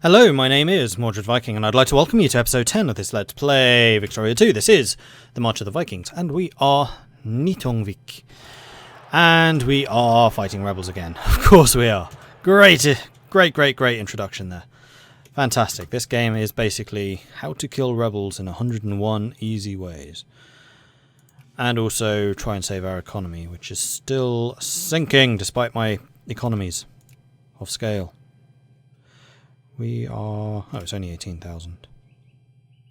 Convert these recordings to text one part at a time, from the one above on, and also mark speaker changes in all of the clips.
Speaker 1: Hello, my name is Mordred Viking, and I'd like to welcome you to episode 10 of this Let's Play Victoria 2. This is the March of the Vikings, and we are Nytungvik. And we are fighting rebels again. Of course we are. Great introduction there. Fantastic. This game is basically how to kill rebels in 101 easy ways. And also try and save our economy, which is still sinking despite my economies of scale. We are... oh, it's only 18,000.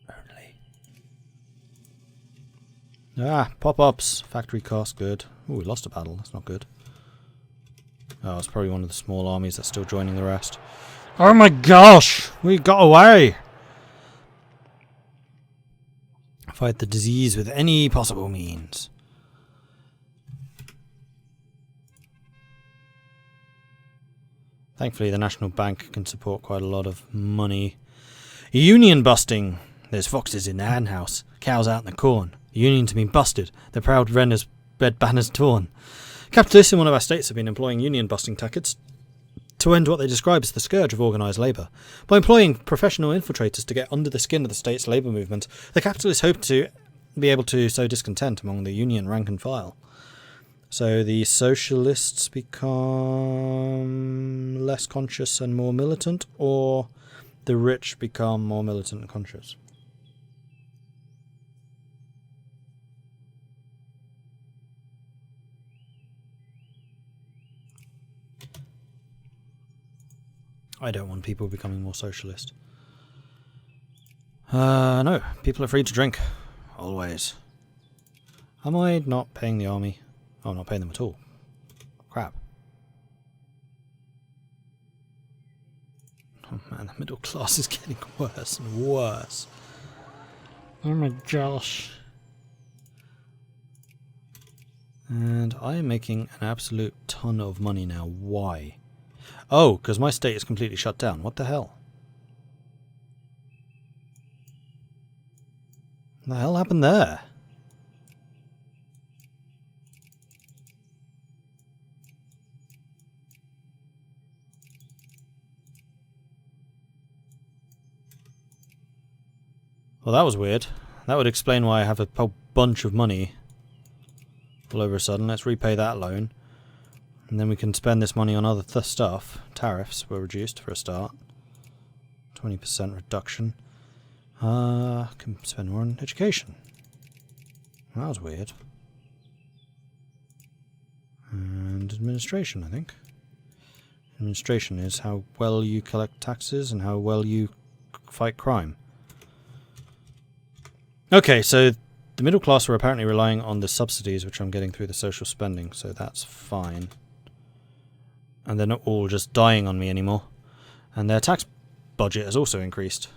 Speaker 1: Only. Ah, pop-ups. Factory cost, good. Oh, we lost a battle. That's not good. Oh, it's probably one of the small armies that's still joining the rest. Oh my gosh! We got away! Fight the disease with any possible means. Thankfully, the National Bank can support quite a lot of money. Union busting. There's foxes in the hen house, cows out in the corn. The union's been busted. The proud red banners torn. Capitalists in one of our states have been employing union busting tactics to end what they describe as the scourge of organised labour. By employing professional infiltrators to get under the skin of the state's labour movement, the capitalists hope to be able to sow discontent among the union rank and file. So the socialists become less conscious and more militant, or the rich become more militant and conscious? I don't want people becoming more socialist. No, people are free to drink. Always. Am I not paying the army? Oh, I'm not paying them at all. Crap. Oh man, the middle class is getting worse and worse. Oh my gosh. And I am making an absolute ton of money now. Why? Oh, because my state is completely shut down. What the hell? What the hell happened there? Well, that was weird. That would explain why I have a whole bunch of money all over a sudden. Let's repay that loan. And then we can spend this money on other stuff. Tariffs were reduced for a start. 20% reduction. Can spend more on education. That was weird. And administration, I think. Administration is how well you collect taxes and how well you fight crime. Okay, so the middle class were apparently relying on the subsidies which I'm getting through the social spending, so that's fine. And they're not all just dying on me anymore. And their tax budget has also increased.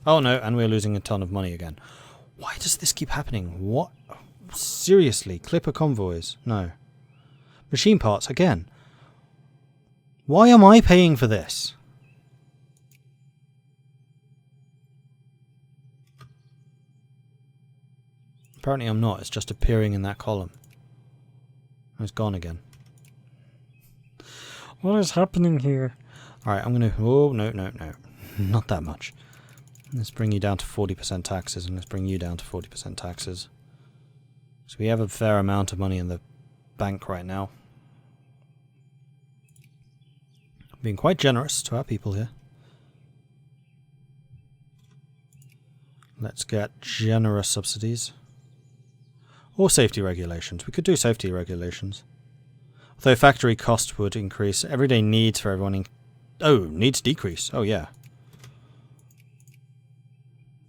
Speaker 1: Oh no, and we're losing a ton of money again. Why does this keep happening? What? Seriously, Clipper convoys? No. Machine parts again. Why am I paying for this? Apparently I'm not, it's just appearing in that column. It's gone again. What is happening here? Alright, I'm gonna... oh, no. Not that much. Let's bring you down to 40% taxes, and let's bring you down to 40% taxes. So we have a fair amount of money in the bank right now. Being quite generous to our people here. Let's get generous subsidies. Or safety regulations. We could do safety regulations. Although factory cost would increase. Everyday needs for everyone... needs decrease. Oh, yeah.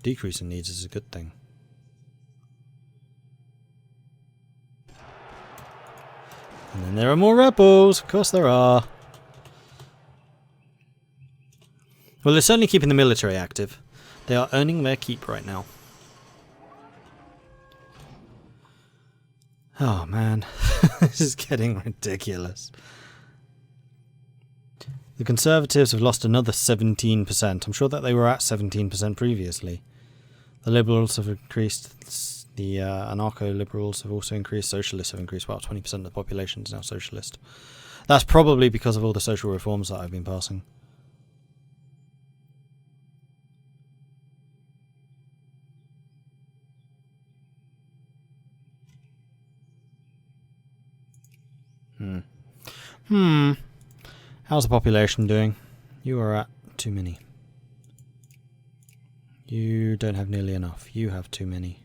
Speaker 1: Decrease in needs is a good thing. And then there are more rebels. Of course there are. Well, they're certainly keeping the military active. They are earning their keep right now. Oh man, this is getting ridiculous. The Conservatives have lost another 17%. I'm sure that they were at 17% previously. The Liberals have increased. The Anarcho-Liberals have also increased. Socialists have increased. Well, 20% of the population is now socialist. That's probably because of all the social reforms that I've been passing. How's the population doing? You are at too many. You don't have nearly enough. You have too many.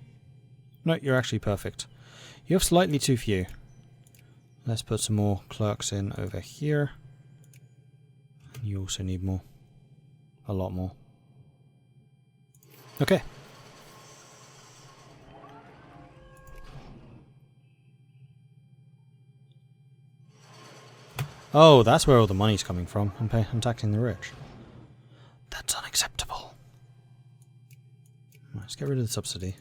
Speaker 1: No, you're actually perfect. You have slightly too few. Let's put some more clerks in over here. You also need more. A lot more. Okay. Oh, that's where all the money's coming from. I'm taxing the rich. That's unacceptable. Let's get rid of the subsidy.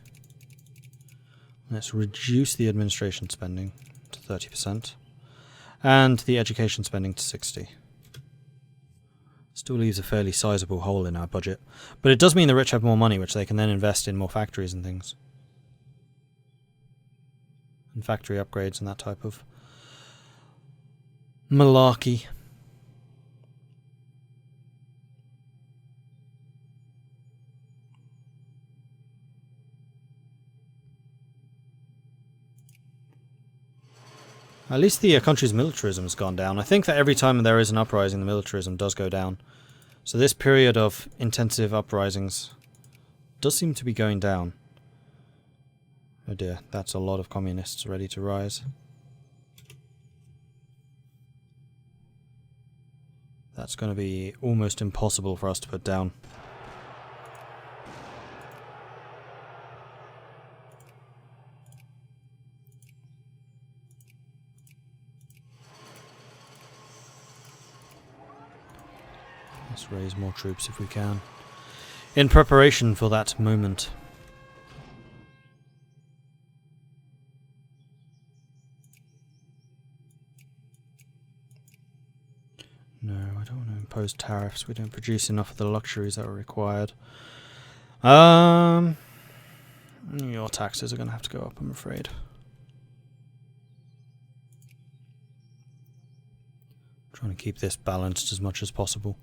Speaker 1: Let's reduce the administration spending to 30%. And the education spending to 60%. Still leaves a fairly sizable hole in our budget. But it does mean the rich have more money, which they can then invest in more factories and things. And factory upgrades and that type of malarkey. At least the country's militarism has gone down. I think that every time there is an uprising, the militarism does go down. So this period of intensive uprisings does seem to be going down. Oh dear, that's a lot of communists ready to rise. That's going to be almost impossible for us to put down. Let's raise more troops if we can, in preparation for that moment. No, I don't want to impose tariffs. We don't produce enough of the luxuries that are required. Your taxes are going to have to go up, I'm afraid. Trying to keep this balanced as much as possible.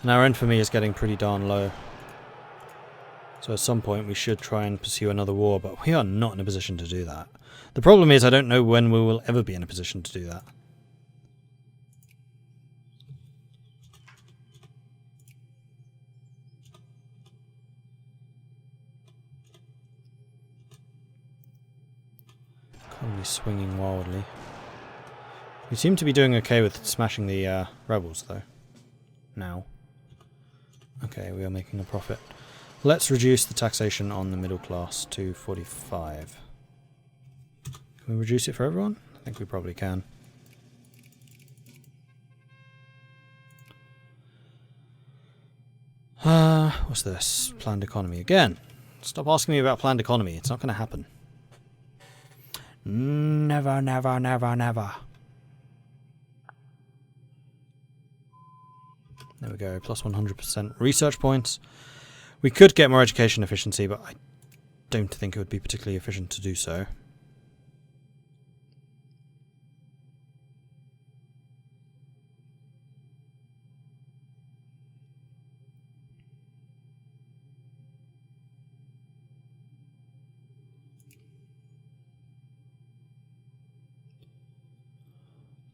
Speaker 1: And our infamy is getting pretty darn low. So at some point we should try and pursue another war, but we are not in a position to do that. The problem is I don't know when we will ever be in a position to do that. Economy swinging wildly. We seem to be doing okay with smashing the rebels though. Now. Okay, we are making a profit. Let's reduce the taxation on the middle class to 45. Can we reduce it for everyone? I think we probably can. What's this? Planned economy again. Stop asking me about planned economy. It's not going to happen. Never, never, never, never. There we go, plus 100% research points. We could get more education efficiency, but I don't think it would be particularly efficient to do so.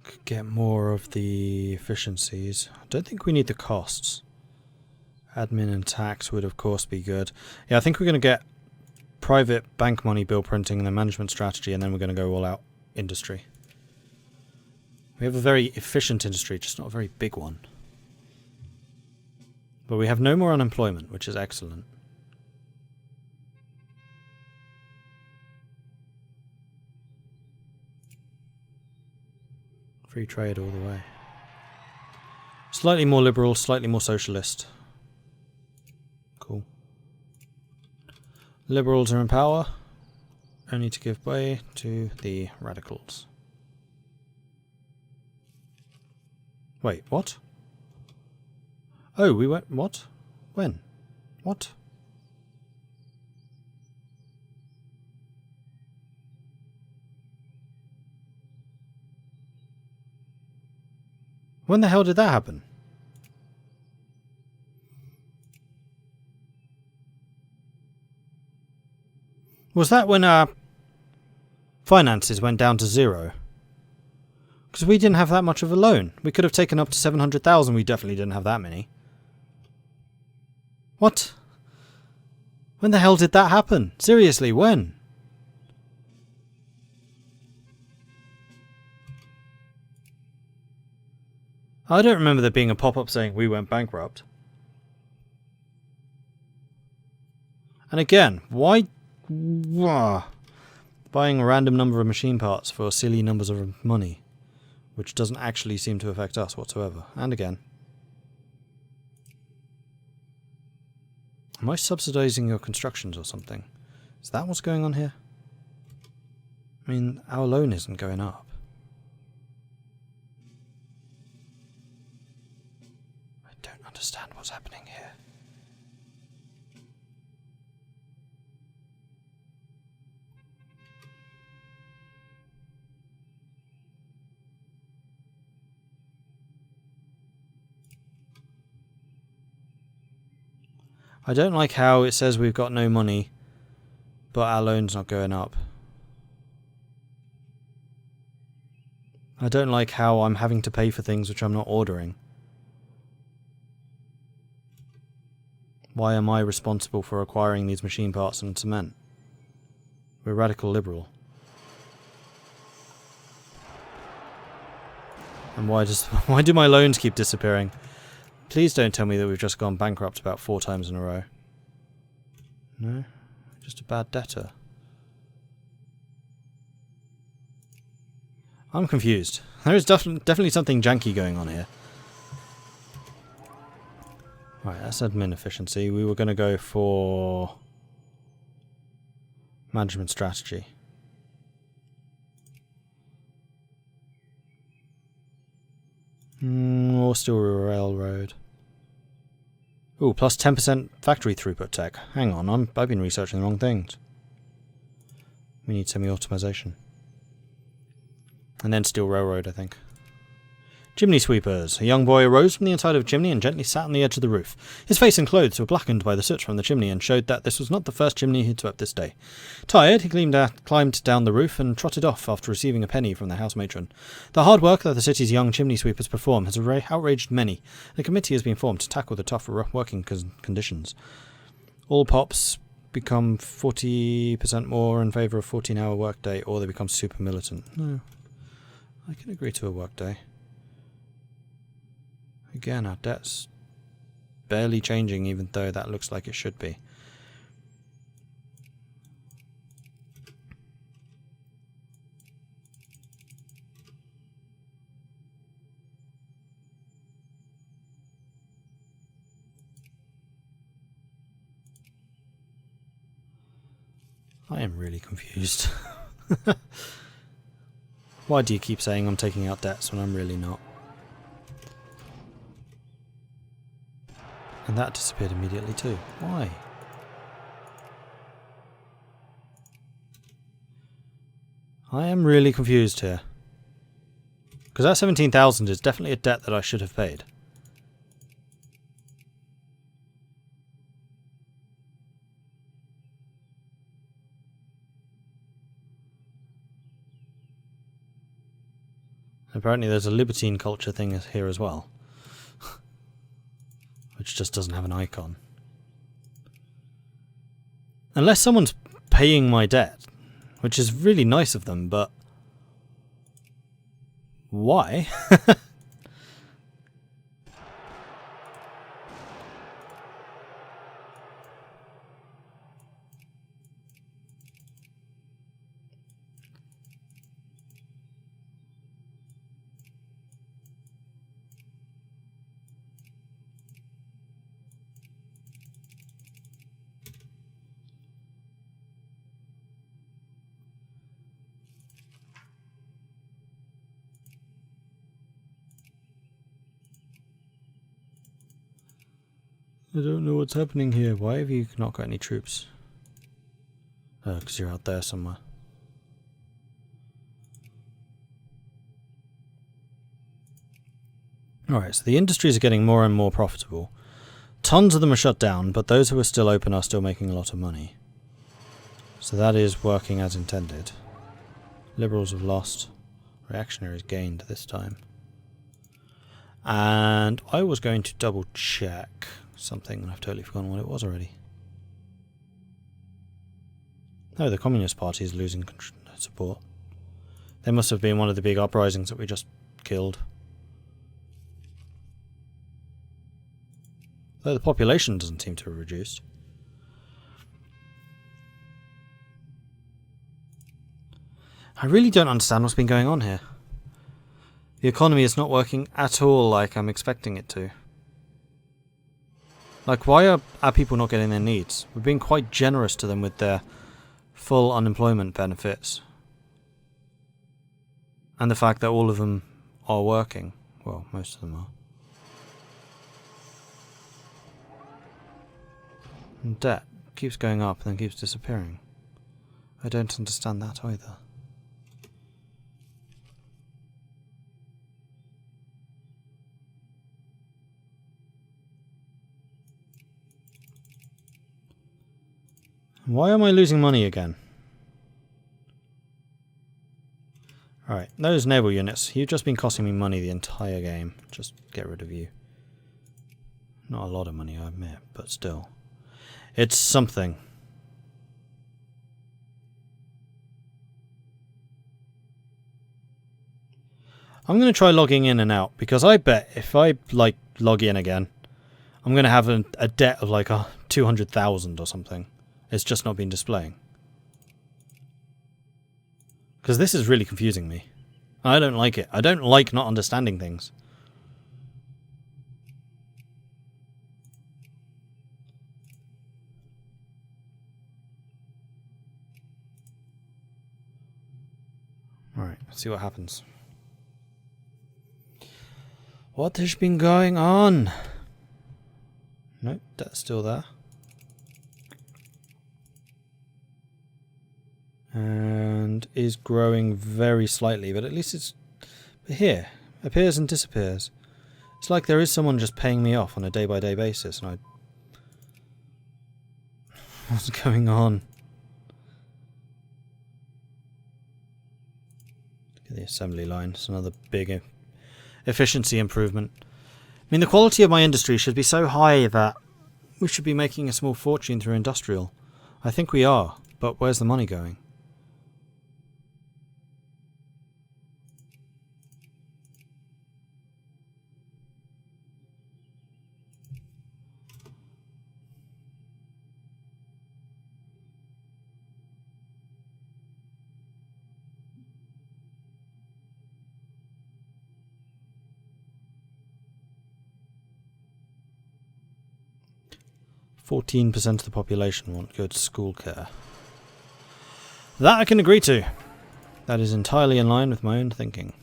Speaker 1: Could get more of the efficiencies. I don't think we need the costs. Admin and tax would of course be good. Yeah, I think we're going to get private bank money bill printing and then management strategy, and then we're going to go all out industry. We have a very efficient industry, just not a very big one. But we have no more unemployment, which is excellent. Free trade all the way. Slightly more liberal, slightly more socialist. Cool. Liberals are in power, only to give way to the radicals. Wait, what? Oh, we went... What? When? What? When the hell did that happen? Was that when finances went down to 0. Because we didn't have that much of a loan. We could have taken up to 700,000. We definitely didn't have that many. What? When the hell did that happen? Seriously, when? I don't remember there being a pop-up saying we went bankrupt. And again, why... buying a random number of machine parts for silly numbers of money, which doesn't actually seem to affect us whatsoever. And again. Am I subsidizing your constructions or something? Is that what's going on here? I mean, our loan isn't going up. I don't understand what's happening here. I don't like how it says we've got no money, but our loan's not going up. I don't like how I'm having to pay for things which I'm not ordering. Why am I responsible for acquiring these machine parts and cement? We're radical liberal. And why do my loans keep disappearing? Please don't tell me that we've just gone bankrupt about 4 times in a row. No? Just a bad debtor. I'm confused. There is definitely something janky going on here. Right, that's admin efficiency. We were going to go for management strategy. Or still railroad. Ooh, plus 10% factory throughput tech. Hang on, I've been researching the wrong things. We need semi-automation. And then steel railroad, I think. Chimney sweepers. A young boy arose from the inside of a chimney and gently sat on the edge of the roof. His face and clothes were blackened by the soot from the chimney and showed that this was not the first chimney he'd swept this day. Tired, he climbed down the roof and trotted off after receiving a penny from the house matron. The hard work that the city's young chimney sweepers perform has outraged many. A committee has been formed to tackle the tough working conditions. All pops become 40% more in favour of 14-hour workday, or they become super militant. No, I can agree to a workday. Again, our debt's barely changing, even though that looks like it should be. I am really confused. Why do you keep saying I'm taking out debts when I'm really not? And that disappeared immediately too. Why? I am really confused here. Because that 17,000 is definitely a debt that I should have paid. Apparently there's a libertine culture thing here as well. Which just doesn't have an icon. Unless someone's paying my debt, which is really nice of them, but why? I don't know what's happening here. Why have you not got any troops? Oh, because you're out there somewhere. Alright, so the industries are getting more and more profitable. Tons of them are shut down, but those who are still open are still making a lot of money. So that is working as intended. Liberals have lost. Reactionaries gained this time. And I was going to double check something, and I've totally forgotten what it was already. Oh, the Communist Party is losing support. They must have been one of the big uprisings that we just killed. Though the population doesn't seem to have reduced. I really don't understand what's been going on here. The economy is not working at all like I'm expecting it to. Like, why are our people not getting their needs? We're being quite generous to them with their full unemployment benefits. And the fact that all of them are working. Well, most of them are. And debt keeps going up and then keeps disappearing. I don't understand that either. Why am I losing money again? Alright, those naval units, you've just been costing me money the entire game. Just get rid of you. Not a lot of money, I admit, but still. It's something. I'm going to try logging in and out, because I bet if I, like, log in again, I'm going to have a debt of like 200,000 or something. It's just not been displaying. Because this is really confusing me. I don't like it. I don't like not understanding things. Alright, let's see what happens. What has been going on? Nope, that's still there. And is growing very slightly, but at least it's here. Appears and disappears. It's like there is someone just paying me off on a day-by-day basis, and what's going on? Look at the assembly line. It's another big efficiency improvement. I mean, the quality of my industry should be so high that we should be making a small fortune through industrial. I think we are, but where's the money going? %14% of the population want good school care. That I can agree to. That is entirely in line with my own thinking.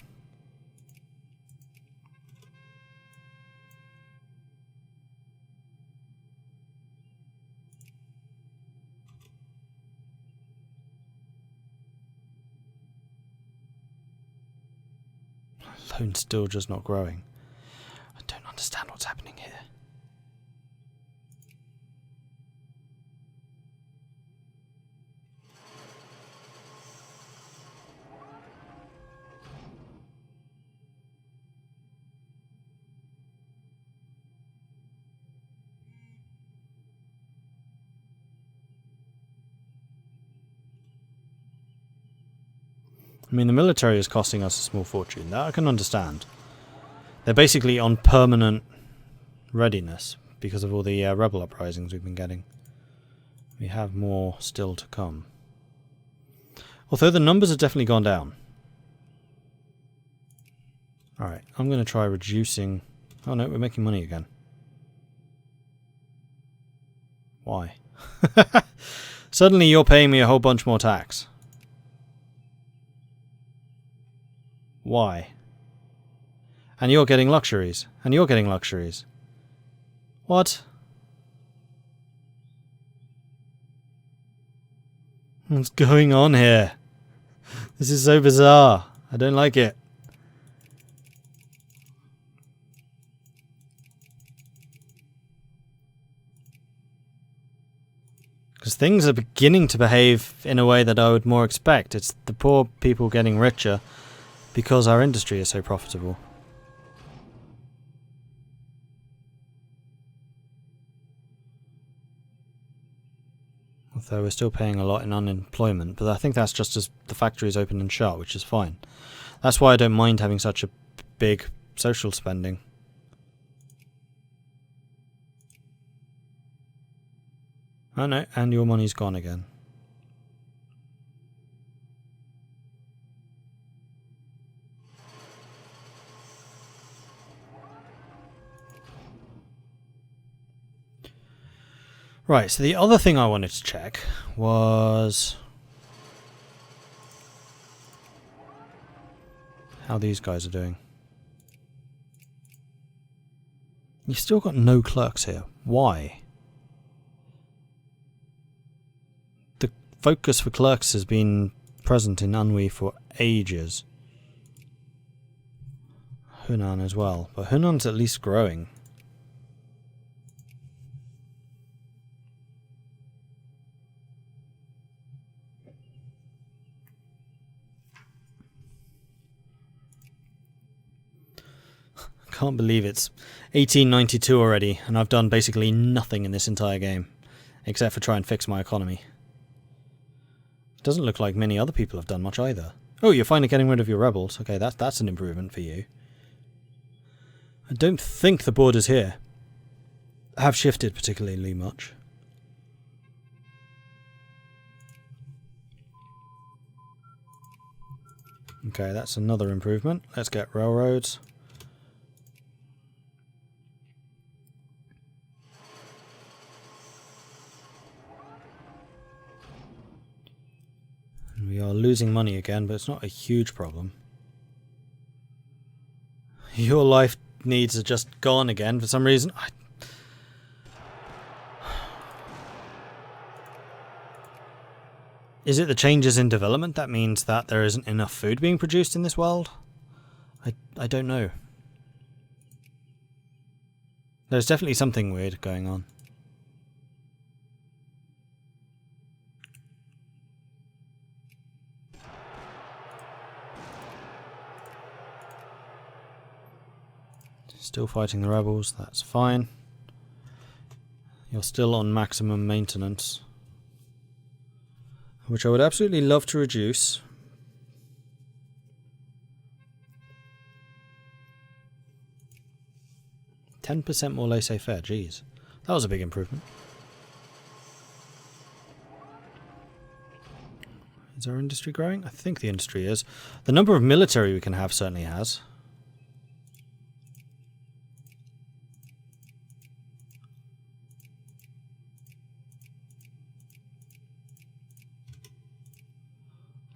Speaker 1: Loan's still just not growing. I don't understand what's happening here. I mean, the military is costing us a small fortune. That I can understand. They're basically on permanent readiness because of all the rebel uprisings we've been getting. We have more still to come. Although the numbers have definitely gone down. Alright, I'm going to try reducing... Oh no, we're making money again. Why? Suddenly you're paying me a whole bunch more tax. Why? And you're getting luxuries. And you're getting luxuries. What? What's going on here? This is so bizarre. I don't like it. Because things are beginning to behave in a way that I would more expect. It's the poor people getting richer because our industry is so profitable. Although we're still paying a lot in unemployment, but I think that's just as the factories open and shut, which is fine. That's why I don't mind having such a big social spending. Oh no, and your money's gone again. Right, so the other thing I wanted to check was how these guys are doing. You've still got no clerks here. Why? The focus for clerks has been present in Anhui for ages. Hunan as well, but Hunan's at least growing. Can't believe it's 1892 already, and I've done basically nothing in this entire game, except for try and fix my economy. It doesn't look like many other people have done much either. Oh, you're finally getting rid of your rebels. Okay, that's an improvement for you. I don't think the borders here have shifted particularly much. Okay, that's another improvement. Let's get railroads. We are losing money again, but it's not a huge problem. Your life needs are just gone again for some reason. Is it the changes in development that means that there isn't enough food being produced in this world? I don't know. There's definitely something weird going on. Still fighting the rebels, that's fine. You're still on maximum maintenance, which I would absolutely love to reduce. %10 more laissez-faire, jeez. That was a big improvement. Is our industry growing? I think the industry is. The number of military we can have certainly has.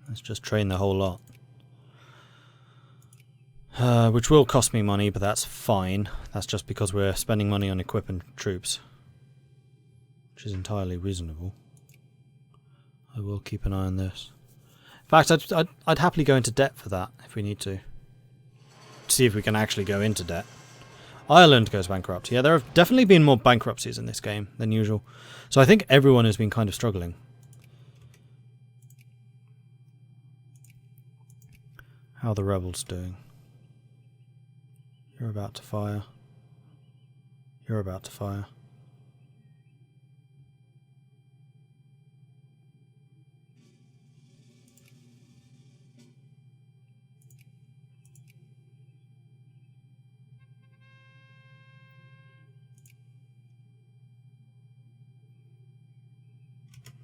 Speaker 1: Let's just train the whole lot. Which will cost me money, but that's fine. That's just because we're spending money on equipping troops, which is entirely reasonable. I will keep an eye on this. In fact, I'd happily go into debt for that if we need to. See if we can actually go into debt. Ireland goes bankrupt. Yeah, there have definitely been more bankruptcies in this game than usual. So I think everyone has been kind of struggling. How are the rebels doing? You're about to fire. You're about to fire.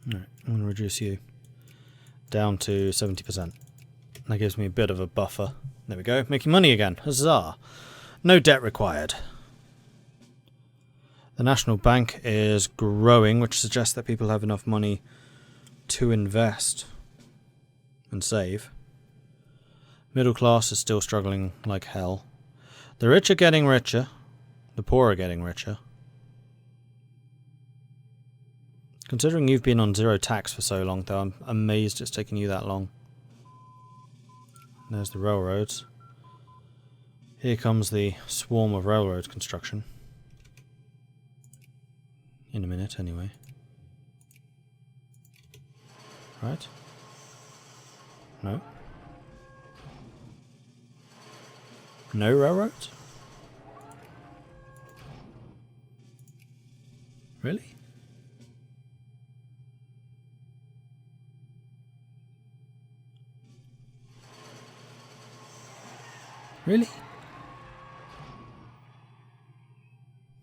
Speaker 1: Alright, I'm going to reduce you down to 70%. That gives me a bit of a buffer. There we go, making money again. Huzzah! No debt required. The National Bank is growing, which suggests that people have enough money to invest and save. Middle class is still struggling like hell. The rich are getting richer. The poor are getting richer. Considering you've been on zero tax for so long, though, I'm amazed it's taken you that long. There's the railroads. Here comes the swarm of railroad construction. In a minute, anyway. right? No. No railroads? Really? Really?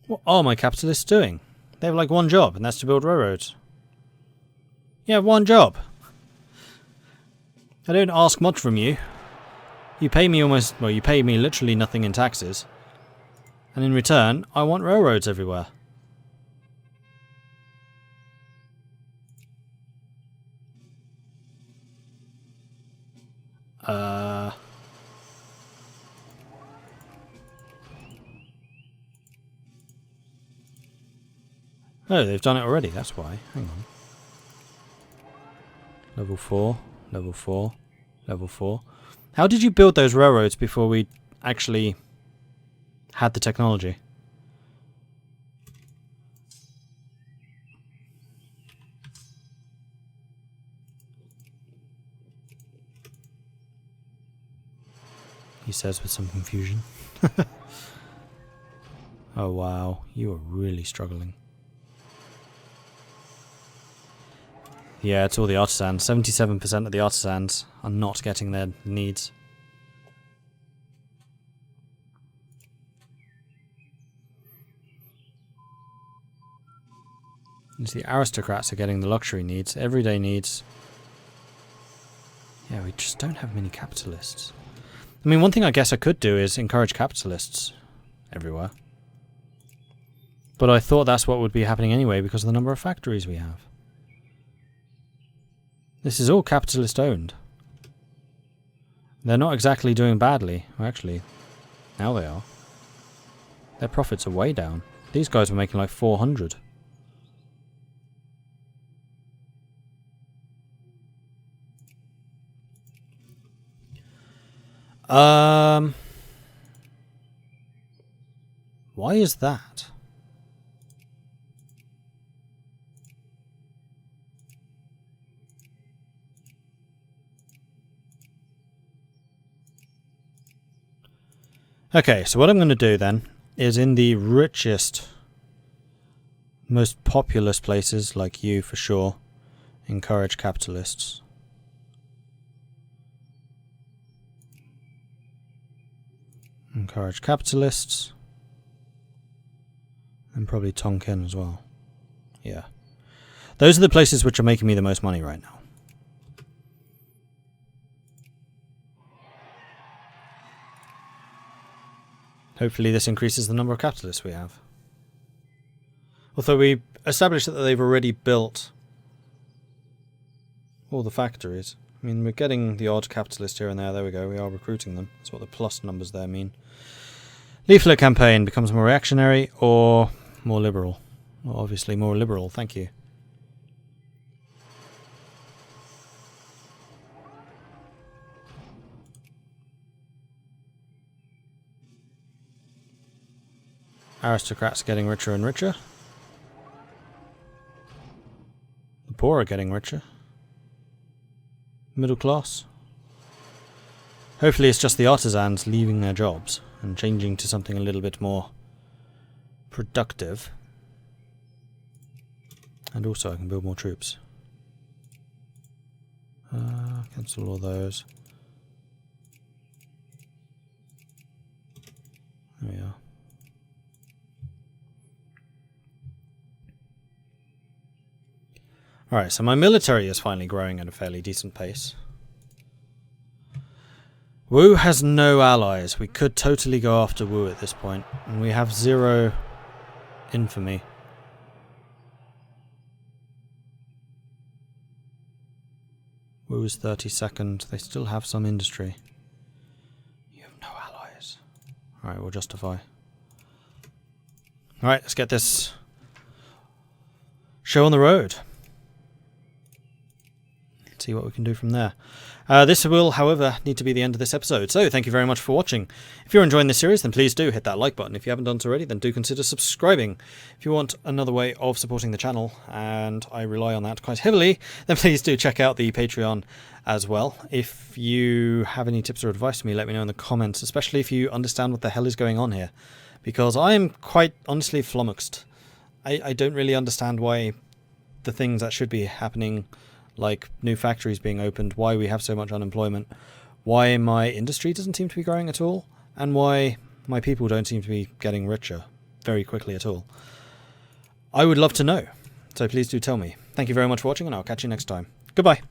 Speaker 1: What are my capitalists doing? They have like one job, and that's to build railroads. You have one job. I don't ask much from you. You pay me almost, well, you pay me literally nothing in taxes. And in return, I want railroads everywhere. Oh, they've done it already, that's why. Hang on. Level 4, level 4, level 4. How did you build those railroads before we actually had the technology? He says with some confusion. Oh wow, you are really struggling. Yeah, it's all the artisans. 77% of the artisans are not getting their needs. It's the aristocrats are getting the luxury needs, everyday needs. Yeah, we just don't have many capitalists. I mean, one thing I guess I could do is encourage capitalists everywhere. But I thought that's what would be happening anyway because of the number of factories we have. This is all capitalist owned. They're not exactly doing badly. Well, actually, now they are. Their profits are way down. These guys were making like 400. Why is that? Okay, so what I'm going to do then is in the richest, most populous places, like you for sure, encourage capitalists. Encourage capitalists. And probably Tonkin as well. Yeah. Those are the places which are making me the most money right now. Hopefully this increases the number of capitalists we have. Although we established that they've already built all the factories. I mean, we're getting the odd capitalist here and there. There we go. We are recruiting them. That's what the plus numbers there mean. Leaflet campaign becomes more reactionary or more liberal. Well, obviously more liberal. Thank you. Aristocrats getting richer and richer. The poor are getting richer. Middle class. Hopefully it's just the artisans leaving their jobs and changing to something a little bit more productive. And also I can build more troops. Cancel all those. There we are. Alright, so my military is finally growing at a fairly decent pace. Wu has no allies. We could totally go after Wu at this point. And we have 0 infamy. Wu is 32nd. They still have some industry. You have no allies. Alright, we'll justify. Alright, let's get this show on the road. see what we can do from there. This will, however, need to be the end of this episode. So thank you very much for watching. If you're enjoying this series, then please do hit that like button. If you haven't done so already, then do consider subscribing. If you want another way of supporting the channel, and I rely on that quite heavily, then please do check out the Patreon as well. If you have any tips or advice for me, let me know in the comments, especially if you understand what the hell is going on here. Because I am quite honestly flummoxed. I don't really understand why the things that should be happening, like new factories being opened, why we have so much unemployment, why my industry doesn't seem to be growing at all, and why my people don't seem to be getting richer very quickly at all. I would love to know, so please do tell me. Thank you very much for watching, and I'll catch you next time. Goodbye.